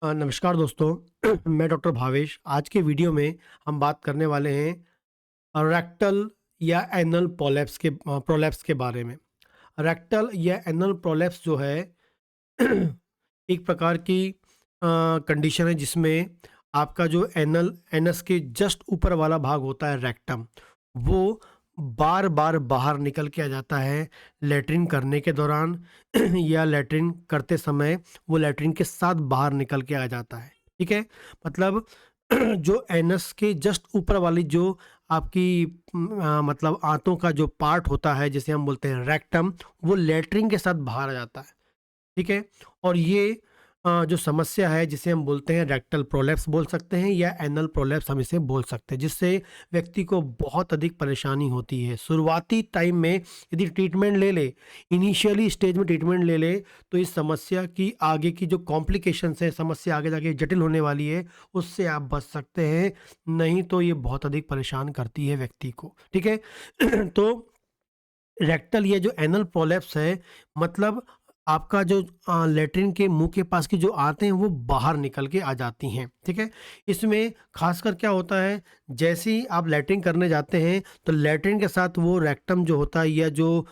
नमस्कार दोस्तों। मैं डॉक्टर भावेश। आज के वीडियो में हम बात करने वाले हैं रेक्टल या एनल प्रोलैप्स के बारे में। रेक्टल या एनल प्रोलैप्स जो है एक प्रकार की कंडीशन है जिसमें आपका जो एनस के जस्ट ऊपर वाला भाग होता है रेक्टम, वो बार बार बाहर निकल के आ जाता है लेटरिन करने के दौरान या लेटरिन करते समय वो लेटरिन के साथ बाहर निकल के आ जाता है। ठीक है, मतलब जो एनस के जस्ट ऊपर वाली जो आपकी मतलब आंतों का जो पार्ट होता है जिसे हम बोलते हैं रेक्टम, वो लेटरिन के साथ बाहर आ जाता है। ठीक है, और ये जो समस्या है जिसे हम बोलते हैं रेक्टल प्रोलैप्स बोल सकते हैं या एनल प्रोलैप्स हम इसे बोल सकते हैं, जिससे व्यक्ति को बहुत अधिक परेशानी होती है। शुरुआती टाइम में यदि ट्रीटमेंट ले ले, इनिशियली स्टेज में ट्रीटमेंट ले ले, तो इस समस्या की आगे की जो कॉम्प्लिकेशंस है, समस्या आगे जाके जटिल होने वाली है, उससे आप बच सकते हैं। नहीं तो ये बहुत अधिक परेशान करती है व्यक्ति को। ठीक है तो रेक्टल या जो एनल प्रोलैप्स है, मतलब आपका जो लैट्रिन के मुंह के पास की जो आते हैं वो बाहर निकल के आ जाती हैं। ठीक है, इसमें खासकर क्या होता है, जैसे ही आप लैट्रिन करने जाते हैं तो लैट्रिन के साथ वो रेक्टम जो होता है या जो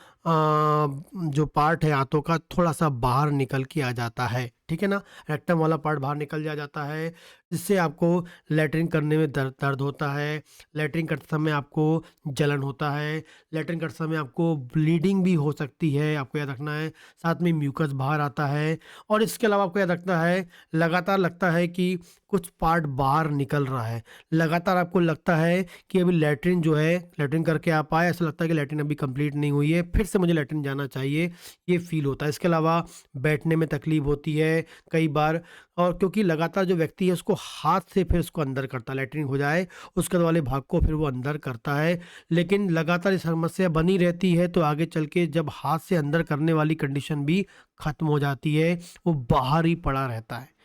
पार्ट है आंतों का, थोड़ा सा बाहर निकल के आ जाता है। ठीक है ना, रेक्टम वाला पार्ट बाहर निकल जाता है, जिससे आपको लैट्रिन करने में दर्द दर्द होता है। लैट्रिन करते समय आपको जलन होता है। लैट्रिन करते समय आपको ब्लीडिंग भी हो सकती है, आपको याद रखना है। साथ में म्यूकस बाहर आता है, और इसके अलावा आपको याद रखना है, लगातार लगता है कि कुछ पार्ट बाहर निकल रहा है। लगातार आपको लगता है कि अभी लैट्रिन जो है, लैट्रिन करके आप आए, ऐसा लगता है कि लैट्रिन अभी कंप्लीट नहीं हुई है, फिर से मुझे लैट्रिन जाना चाहिए, ये फील होता है। इसके अलावा बैठने में तकलीफ होती है कई बार, और क्योंकि लगातार जो व्यक्ति है उसको हाथ से फिर उसको अंदर करता है, लैट्रिन हो जाए उसके बाद वाले भाग को फिर वो अंदर करता है। लेकिन लगातार ये समस्या बनी रहती है, तो आगे चल के जब हाथ से अंदर करने वाली कंडीशन भी खत्म हो जाती है, वो बाहर ही पड़ा रहता है।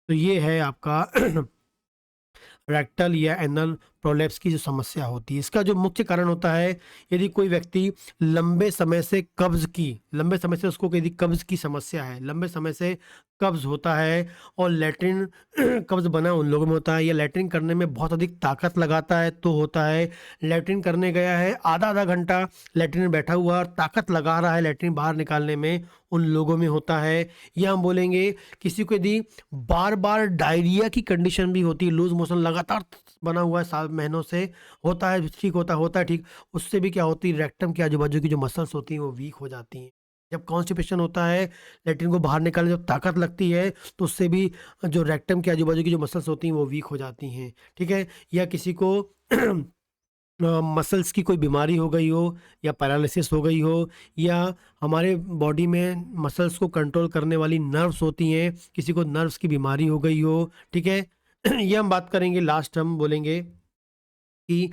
तो ये है आपका रेक्टल या एनल प्रोलैप्स की जो समस्या होती है। इसका जो मुख्य कारण होता है, यदि कोई व्यक्ति लंबे समय से उसको यदि कब्ज की समस्या है, लंबे समय से कब्ज होता है, और लैट्रिन कब्ज बना उन लोगों में होता है, या लैट्रिन करने में बहुत अधिक ताकत लगाता है तो होता है। लैट्रिन करने गया है, आधा आधा घंटा लैट्रिन में बैठा हुआ और ताकत लगा रहा है लैट्रिन बाहर निकालने में, उन लोगों में होता है। या हम बोलेंगे किसी को यदि बार बार डायरिया की कंडीशन भी होती है, लूज मोशन लगातार बना हुआ है, साल महीनों से होता है, ठीक होता है ठीक, उससे भी क्या होती है, रेक्टम के आजू बाजू की जो मसल्स होती हैं वो वीक हो जाती हैं। जब कॉन्स्टिपेशन होता है, लैट्रिन को बाहर निकालने जब ताकत लगती है, तो उससे भी जो रेक्टम के आजू बाजू की जो मसल्स होती हैं वो वीक हो जाती हैं। ठीक है, या किसी को मसल्स की कोई बीमारी हो गई हो, या पैरालिसिस हो गई हो, या हमारे बॉडी में मसल्स को कंट्रोल करने वाली नर्व्स होती हैं, किसी को नर्व्स की बीमारी हो गई हो। ठीक है ये हम बात करेंगे, लास्ट हम बोलेंगे कि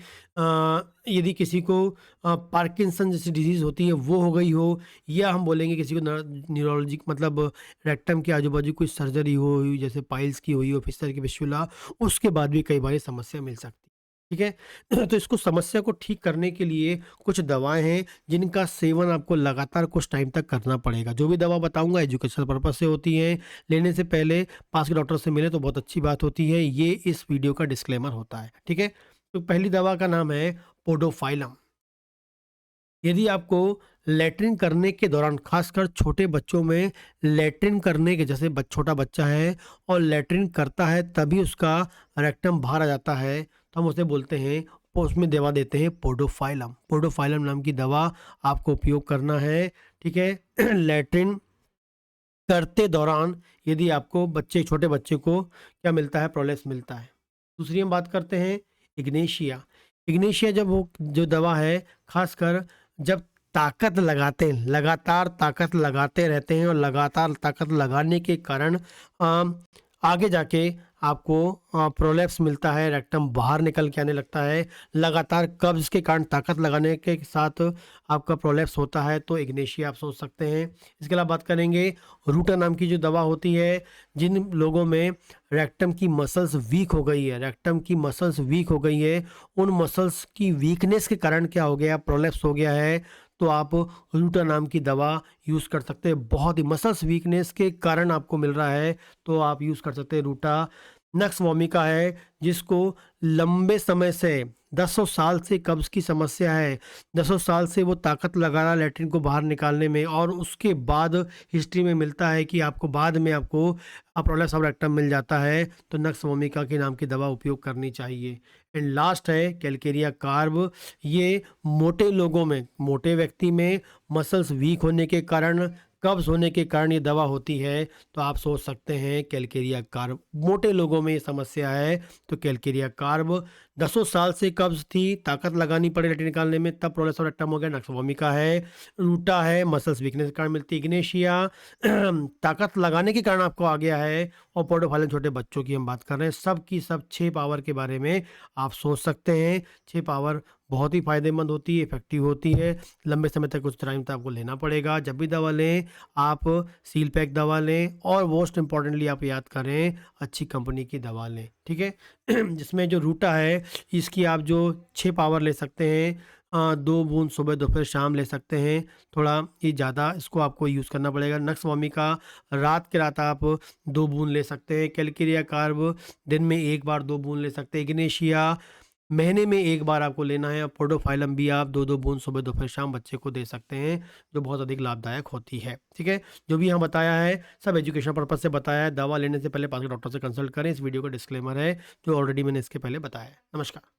यदि किसी को पार्किंसन जैसी डिजीज़ होती है वो हो गई हो, या हम बोलेंगे किसी को न्यूरोलॉजिक मतलब रेक्टम के आजू बाजू कोई सर्जरी हो, जैसे पाइल्स की हुई हो, फिस्टल की फिस्टुला, उसके बाद भी कई बार ये समस्या मिल सकती है। ठीक है तो इसको समस्या को ठीक करने के लिए कुछ दवाएं हैं जिनका सेवन आपको लगातार कुछ टाइम तक करना पड़ेगा। जो भी दवा बताऊंगा एजुकेशनल पर्पज से होती है, लेने से पहले पास के डॉक्टर से मिले तो बहुत अच्छी बात होती है, ये इस वीडियो का डिस्क्लेमर होता है। ठीक है, तो पहली दवा का नाम है पोडोफाइलम। यदि आपको लैट्रिन करने के दौरान, खासकर छोटे बच्चों में लैट्रिन करने के, जैसे छोटा बच्चा है और लैट्रिन करता है तभी उसका रेक्टम बाहर आ जाता है, तो हम उसे बोलते हैं, उसमें दवा देते हैं पोडोफाइलम। पोडोफाइलम नाम की दवा आपको उपयोग करना है। ठीक है लैट्रिन करते दौरान यदि आपको छोटे बच्चे को क्या मिलता है, प्रोलेप्स मिलता है। दूसरी हम बात करते हैं इग्नेशिया। इग्नेशिया जब वो जो दवा है, खासकर जब ताकत लगाते हैं, लगातार ताकत लगाते रहते हैं, और लगातार ताकत लगाने के कारण आगे जाके आपको प्रोलैप्स मिलता है, रेक्टम बाहर निकल के आने लगता है। लगातार कब्ज के कारण ताकत लगाने के साथ आपका प्रोलैप्स होता है, तो इग्नेशिया आप सोच सकते हैं। इसके अलावा बात करेंगे रूटा नाम की जो दवा होती है, जिन लोगों में रेक्टम की मसल्स वीक हो गई है, रेक्टम की मसल्स वीक हो गई है, उन मसल्स की वीकनेस के कारण क्या हो गया, प्रोलैप्स हो गया है, तो आप रूटा नाम की दवा यूज़ कर सकते हैं। बहुत ही मसल्स वीकनेस के कारण आपको मिल रहा है तो आप यूज़ कर सकते हैं रूटा। नक्स वोमिका है, जिसको लंबे समय से दसों साल से कब्ज़ की समस्या है, दसों साल से वो ताकत लगा रहा है लैट्रिन को बाहर निकालने में, और उसके बाद हिस्ट्री में मिलता है कि आपको बाद में आपको प्रोलैप्स ऑफ रेक्टम मिल जाता है, तो नक्स वोमिका के नाम की दवा उपयोग करनी चाहिए। एंड लास्ट है कैलकेरिया कार्ब। ये मोटे लोगों में, मोटे व्यक्ति में मसल्स वीक होने के कारण, कब्ज़ होने के कारण ये दवा होती है, तो आप सोच सकते हैं कैलकेरिया कार्ब। मोटे लोगों में ये समस्या है तो कैलकेरिया कार्ब। दसों साल से कब्ज़ थी, ताकत लगानी पड़ी लैट्रिन निकालने में, तब प्रोलैप्स ऑफ रेक्टम हो गया। नक्स वोमिका है। रूटा है, मसल्स वीकनेस के कारण मिलती है। इग्नेशिया ताकत लगाने के कारण आपको आ गया है। और पोर्टोफाइलम छोटे बच्चों की हम बात कर रहे हैं। सब की सब 6 पावर के बारे में आप सोच सकते हैं। 6 पावर बहुत ही फ़ायदेमंद होती है, इफ़ेक्टिव होती है। लंबे समय तक, कुछ टाइम तक आपको लेना पड़ेगा। जब भी दवा लें, आप सील पैक दवा लें, और मोस्ट इम्पॉर्टेंटली आप याद करें, अच्छी कंपनी की दवा लें, ठीक है? जिसमें जो रूटा है, इसकी आप जो 6 पावर ले सकते हैं, 2 बूंद सुबह, दोपहर, शाम ले सकते हैं। थोड़ा ये ज़्यादा इसको आपको यूज़ करना पड़ेगा। नक्स वोमिका रात के रात आप 2 बूंद ले सकते हैं। कैलकेरिया कार्ब दिन में 1 बार 2 बूंद ले सकते हैं। इग्नेशिया महीने में 1 बार आपको लेना है। और पोर्टोफाइलम भी आप 2-2 बूंद सुबह, दोपहर, शाम बच्चे को दे सकते हैं, जो बहुत अधिक लाभदायक होती है, ठीक है? जो भी यहाँ बताया है, सब एजुकेशन पर्पज़ से बताया है। दवा लेने से पहले पास के डॉक्टर से कंसल्ट करें। इस वीडियो का डिस्क्लेमर है, जो ऑलरेडी मैंने इसके पहले बताया है। नमस्कार।